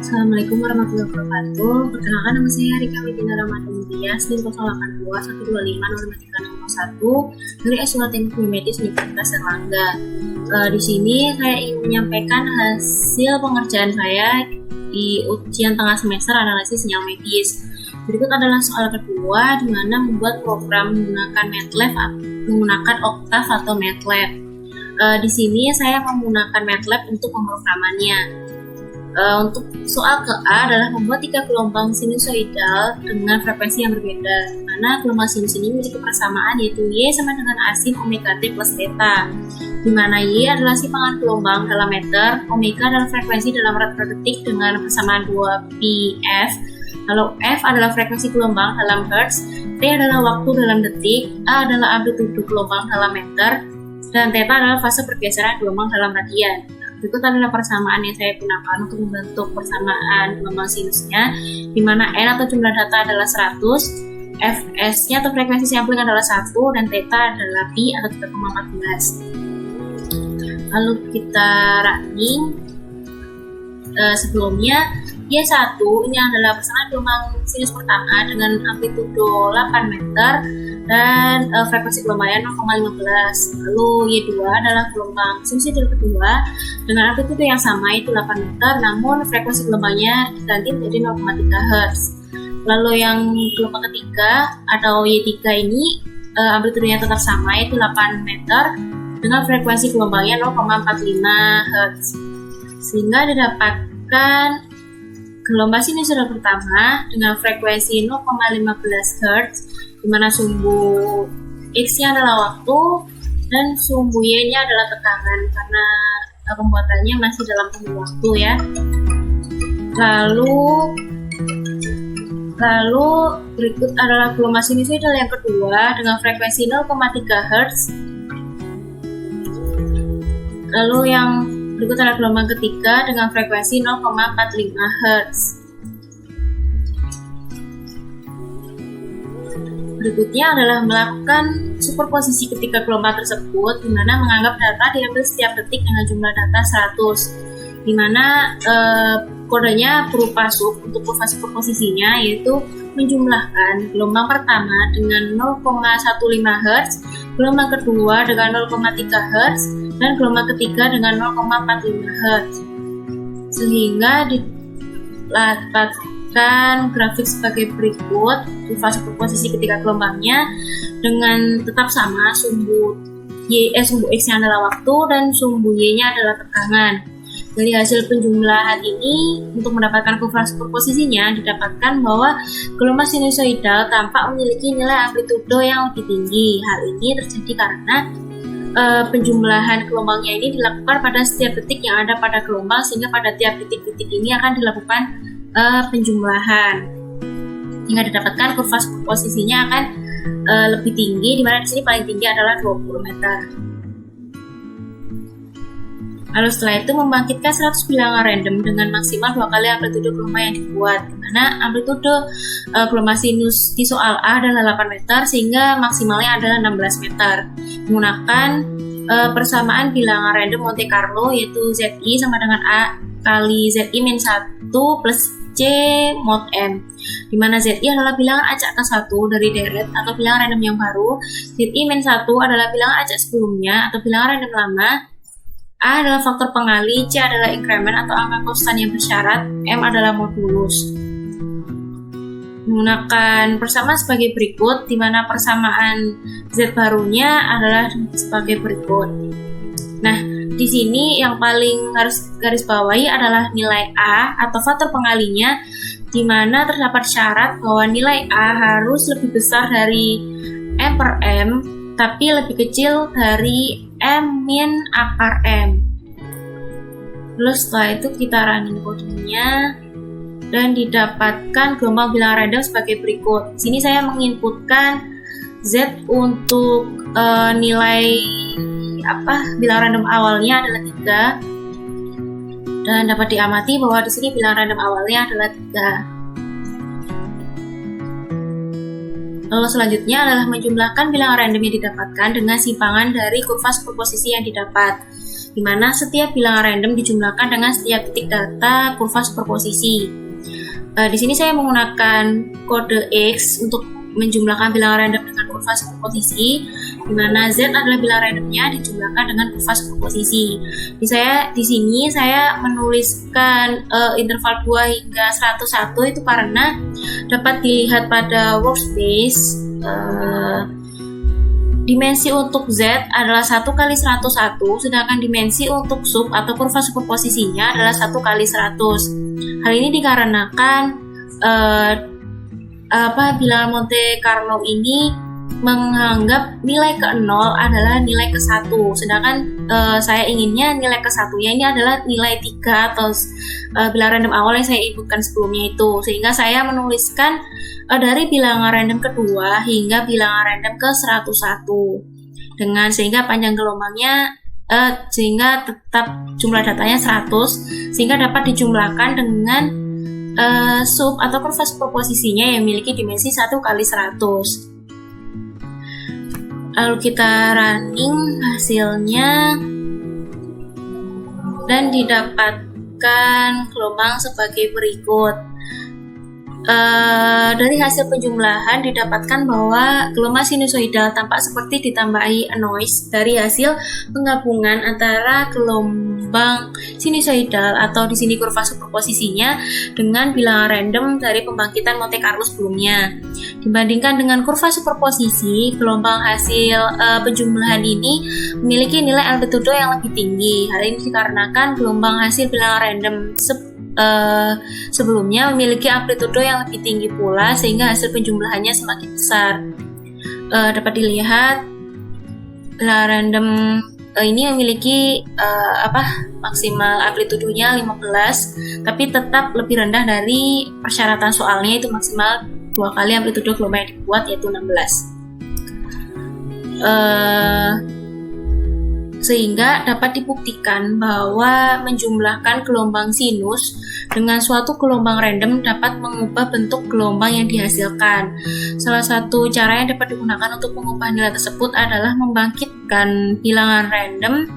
Assalamualaikum warahmatullahi wabarakatuh. Perkenalkan, nama saya Rika Widina Ramadhan SNIM 082 125 dari S1 Teknik Medis Universitas Erlangga. Di sini saya ingin menyampaikan hasil pengerjaan saya di ujian tengah semester analisis sinyal medis. Berikut adalah soal kedua, di mana membuat program menggunakan MATLAB, menggunakan Octave atau MATLAB. Di sini saya menggunakan MATLAB untuk pemrogramannya. Untuk soal ke A adalah membuat 3 gelombang sinusoidal dengan frekuensi yang berbeda, di mana gelombang sinus ini memiliki persamaan yaitu Y sama dengan asin omega T plus theta, di mana Y adalah simpangan gelombang dalam meter, omega adalah frekuensi dalam rad per detik dengan persamaan 2πf, lalu F adalah frekuensi gelombang dalam hertz, T adalah waktu dalam detik, A adalah amplitudo gelombang dalam meter, dan theta adalah fase pergeseran gelombang dalam radian. Berikut adalah persamaan yang saya gunakan untuk membentuk persamaan gelombang sinusnya, di mana N atau jumlah data adalah 100, Fs-nya atau frekuensi sampling adalah 1, dan theta adalah pi atau 3,14. Lalu kita running. Sebelumnya, Y1 ini adalah persamaan gelombang sinus pertama dengan amplitudo 8 meter dan frekuensi gelombangnya 0,15. Lalu Y2 adalah gelombang sinusoidal kedua dengan amplitudo yang sama yaitu 8 meter, namun frekuensi gelombangnya diganti menjadi 0,3 Hz. Lalu yang gelombang ketiga atau Y3 ini amplitudonya tetap sama yaitu 8 meter dengan frekuensi gelombangnya 0,45 Hz. Sehingga didapatkan gelombang sinusoidal pertama dengan frekuensi 0,15 Hz, di mana sumbu X-nya adalah waktu dan sumbu Y-nya adalah tekanan karena pembuatannya masih dalam tengah waktu ya. Lalu berikut adalah gelombang sinusoidal yang kedua dengan frekuensi 0,3 Hz. Lalu yang berikut adalah gelombang ketiga dengan frekuensi 0,45 Hz. Berikutnya adalah melakukan superposisi ketiga gelombang tersebut, di mana menganggap data diambil setiap detik dengan jumlah data 100, di mana kodenya berupa sub untuk kurva superposisinya, yaitu menjumlahkan gelombang pertama dengan 0,15 Hz, gelombang kedua dengan 0,3 Hz, dan gelombang ketiga dengan 0,45 Hz, sehingga didapatkan grafik sebagai berikut. Kurva superposisi ketiga gelombangnya dengan tetap sama sumbu X-nya adalah waktu dan sumbu Y-nya adalah tekanan. Dari hasil penjumlahan ini, untuk mendapatkan kurva superposisinya, didapatkan bahwa gelombang sinusoidal tampak memiliki nilai amplitudo yang lebih tinggi. Hal ini terjadi karena penjumlahan gelombangnya ini dilakukan pada setiap detik yang ada pada gelombang, sehingga pada tiap detik-detik ini akan dilakukan penjumlahan, hingga didapatkan kurva superposisinya akan lebih tinggi, di mana di sini paling tinggi adalah 20 meter. Lalu setelah itu membangkitkan 100 bilangan random dengan maksimal 2 kali amplitudo gelombang yang dibuat, di mana amplitudo gelombang sinus di soal A adalah 8 meter sehingga maksimalnya adalah 16 meter. Menggunakan persamaan bilangan random Monte Carlo yaitu ZI sama dengan A kali ZI min 1 plus C mod M, di mana ZI adalah bilangan acak ke-1 dari deret atau bilangan random yang baru, ZI min 1 adalah bilangan acak sebelumnya atau bilangan random lama, A adalah faktor pengali, C adalah increment atau angka konstan yang bersyarat, M adalah modulus. Menggunakan persamaan sebagai berikut, di mana persamaan Z barunya adalah sebagai berikut. Nah, di sini yang paling harus garis bawahi adalah nilai A atau faktor pengalinya, di mana terdapat syarat bahwa nilai A harus lebih besar dari M per M, tapi lebih kecil dari M min akar M. Lalu setelah itu kita running kodenya dan didapatkan gelombang bilangan random sebagai berikut. Di sini saya menginputkan Z untuk nilai bilangan random awalnya adalah 3, dan dapat diamati bahwa di sini bilangan random awalnya adalah 3. Lalu selanjutnya adalah menjumlahkan bilangan random yang didapatkan dengan simpangan dari kurva superposisi yang didapat. di mana setiap bilangan random dijumlahkan dengan setiap titik data kurva superposisi. Di sini saya menggunakan kode X untuk menjumlahkan bilangan random dengan kurva superposisi, di mana Z adalah bilangan randomnya dijumlahkan dengan kurva superposisi. Di sini saya menuliskan interval 2 hingga 101 itu karena dapat dilihat pada workspace dimensi untuk Z adalah 1 kali 101, sedangkan dimensi untuk sub atau kurva superposisinya adalah 1 kali 100. Hal ini dikarenakan bilangan Monte Carlo ini menganggap nilai ke-0 adalah nilai ke-1, sedangkan saya inginnya nilai ke-1-nya ini adalah nilai 3 atau bilangan random awal yang saya inputkan sebelumnya itu, sehingga saya menuliskan dari bilangan random kedua hingga bilangan random ke-101 sehingga panjang gelombangnya sehingga tetap jumlah datanya 100, sehingga dapat dijumlahkan dengan sub atau kurva superposisinya yang memiliki dimensi 1 kali 100. Lalu kita running hasilnya dan didapatkan gelombang sebagai berikut. Dari hasil penjumlahan didapatkan bahwa gelombang sinusoidal tampak seperti ditambahi noise dari hasil penggabungan antara gelombang sinusoidal atau di sini kurva superposisinya dengan bilangan random dari pembangkitan Monte Carlo sebelumnya. Dibandingkan dengan kurva superposisi, gelombang hasil penjumlahan ini memiliki nilai amplitudo yang lebih tinggi. Hal ini dikarenakan gelombang hasil bilangan random sebelumnya memiliki amplitudo yang lebih tinggi pula, sehingga hasil penjumlahannya semakin besar. Dapat dilihat bilangan random ini memiliki maksimal amplitudonya 15, tapi tetap lebih rendah dari persyaratan soalnya, itu maksimal 2 kali amplitudo gelombang yang dibuat, yaitu 16. Sehingga dapat dibuktikan bahwa menjumlahkan gelombang sinus dengan suatu gelombang random dapat mengubah bentuk gelombang yang dihasilkan. Salah satu cara yang dapat digunakan untuk mengubah nilai tersebut adalah membangkitkan bilangan random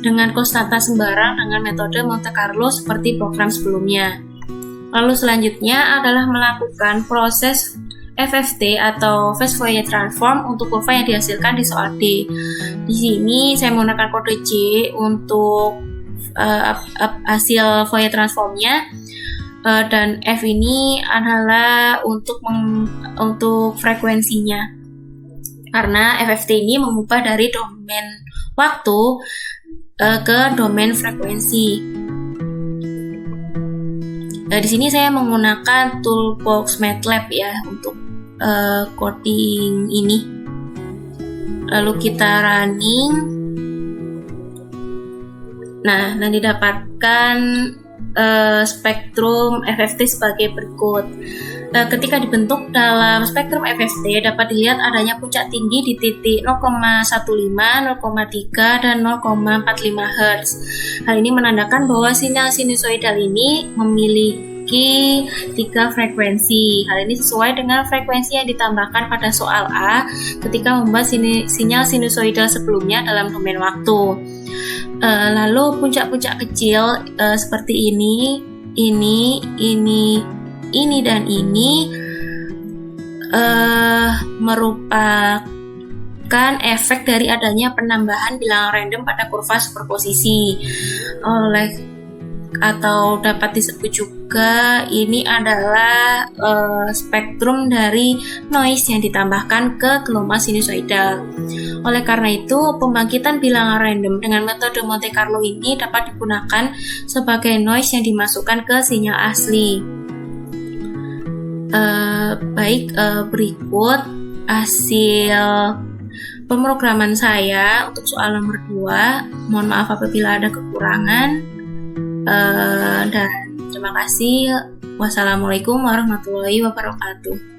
dengan konstanta sembarang dengan metode Monte Carlo seperti program sebelumnya. Lalu selanjutnya adalah melakukan proses FFT atau Phase Fourier Transform untuk kurva yang dihasilkan di soal D. Di sini saya menggunakan kode J untuk hasil Fourier Transformnya, dan F ini adalah untuk frekuensinya, karena FFT ini mengubah dari domain waktu ke domain frekuensi. Di sini saya menggunakan toolbox MATLAB ya untuk coding ini. Lalu kita running. Nah, dan didapatkan spektrum FFT sebagai berikut. Ketika dibentuk dalam spektrum FFT dapat dilihat adanya puncak tinggi di titik 0,15, 0,3, dan 0,45 Hz. Hal ini menandakan bahwa sinyal sinusoidal ini memiliki 3 frekuensi. Hal ini sesuai dengan frekuensi yang ditambahkan pada soal A ketika membuat sinyal sinusoidal sebelumnya dalam domain waktu. Lalu puncak-puncak kecil seperti ini dan ini merupakan efek dari adanya penambahan bilangan random pada kurva superposisi, atau dapat disebut juga ini adalah spektrum dari noise yang ditambahkan ke gelombang sinusoidal. Oleh karena itu, pembangkitan bilangan random dengan metode Monte Carlo ini dapat digunakan sebagai noise yang dimasukkan ke sinyal asli. Berikut hasil pemrograman saya untuk soal nomor 2. Mohon maaf apabila ada kekurangan, dan terima kasih. Wassalamualaikum warahmatullahi wabarakatuh.